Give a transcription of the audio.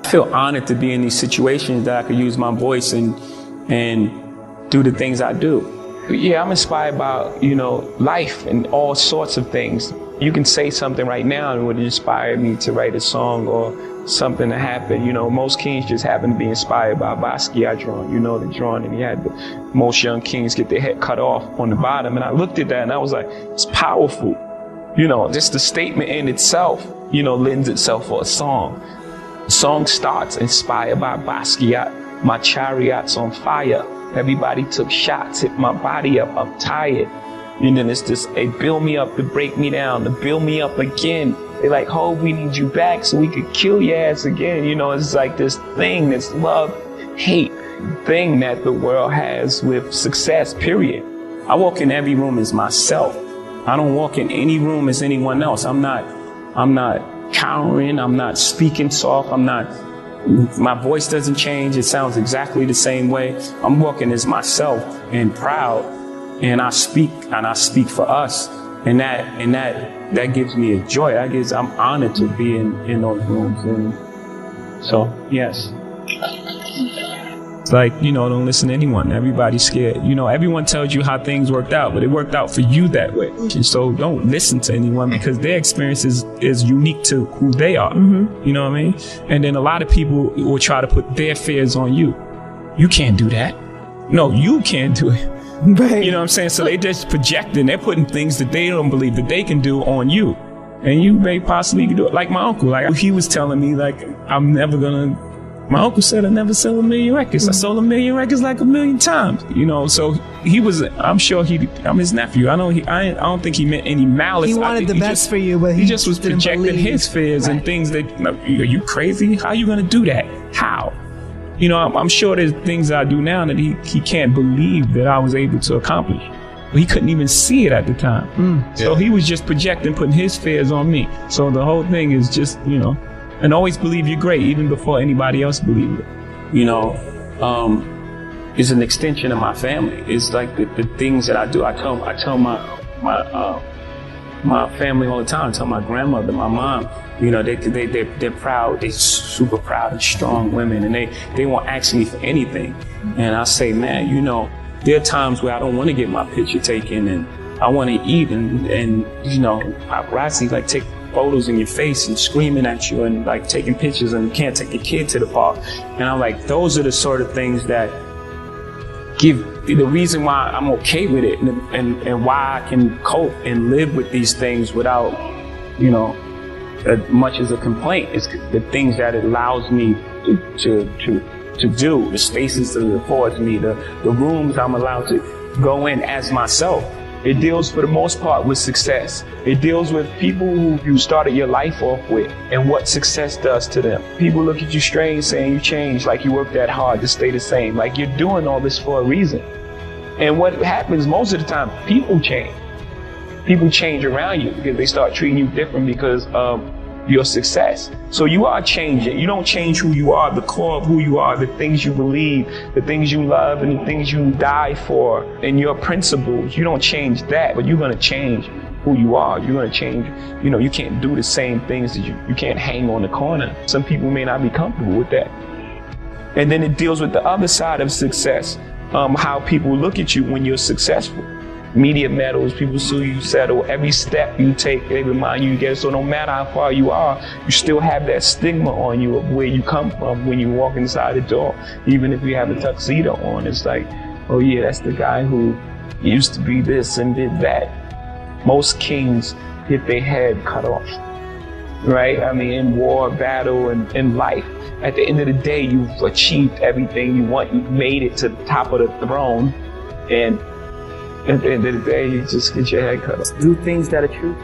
I feel honored to be in these situations that I could use my voice and do the things I do. Yeah, I'm inspired by, life and all sorts of things. You can say something right now and it would inspire me to write a song or something to happen. Most kings just happen to be inspired by Basquiat drawing, the drawing, and he had most young kings get their head cut off on the bottom. And I looked at that and I was like, it's powerful. Just the statement in itself, lends itself for a song. The song starts inspired by Basquiat. My chariot's on fire. Everybody took shots, hit my body up, I'm tired. And then it's this, they build me up to break me down, to build me up again. They're like, oh, we need you back so we could kill your ass again. It's like this thing, this love, hate thing that the world has with success, period. I walk in every room as myself. I don't walk in any room as anyone else. I'm not cowering, I'm not speaking soft, my voice doesn't change, it sounds exactly the same way. I'm walking as myself and proud, and I speak for us, and that gives me a joy. I'm honored to be in those rooms, and so yes. It's like, don't listen to anyone. Everybody's scared. Everyone tells you how things worked out, but it worked out for you that way. And so don't listen to anyone because their experience is unique to who they are. Mm-hmm. You know what I mean? And then a lot of people will try to put their fears on you. You can't do that. No, you can't do it. Right. You know what I'm saying? So they just projecting, they're putting things that they don't believe that they can do on you. And you may possibly do it. Like my uncle, he was telling me, my uncle said I never sell 1 million records. I sold 1 million records 1 million times. So he was, I'm sure I'm his nephew. I don't think he meant any malice. He wanted the best for you, but he just was projecting his fears and things that, are you crazy? How are you going to do that? How? I'm sure there's things I do now that he can't believe that I was able to accomplish. But he couldn't even see it at the time. So he was just projecting, putting his fears on me. So the whole thing is just, and always believe you're great, even before anybody else believes it. It's an extension of my family. It's like the things that I do. I tell my family all the time. I tell my grandmother, my mom, they're proud. They're super proud and strong women, and they won't ask me for anything. And I say, man, there are times where I don't want to get my picture taken, and I want to eat, and paparazzi take photos in your face and screaming at you and taking pictures, and you can't take your kid to the park. And I'm like, those are the sort of things that give the reason why I'm okay with it, and why I can cope and live with these things without, much as a complaint. It's the things that it allows me to do, the spaces that it affords me, the rooms I'm allowed to go in as myself. It deals, for the most part, with success. It deals with people who you started your life off with and what success does to them. People look at you strange saying you changed, like you worked that hard to stay the same, like you're doing all this for a reason. And what happens most of the time, people change. People change around you because they start treating you different because of your success. So you are changing. You don't change who you are, the core of who you are, the things you believe, the things you love, and the things you die for, and your principles. You don't change that, but you're going to change who you are. You're going to change, you can't do the same things that you can't hang on the corner. Some people may not be comfortable with that. And then it deals with the other side of success, how people look at you when you're successful. Media medals, people see you settle. Every step you take, they remind you get it. So no matter how far you are, you still have that stigma on you of where you come from when you walk inside the door. Even if you have a tuxedo on, it's like, oh yeah, that's the guy who used to be this and did that. Most kings get their head cut off, right? In war, battle, and in life. At the end of the day, you've achieved everything you want. You've made it to the top of the throne, and at the end of the day, you just get your head cut off. Do things that are true.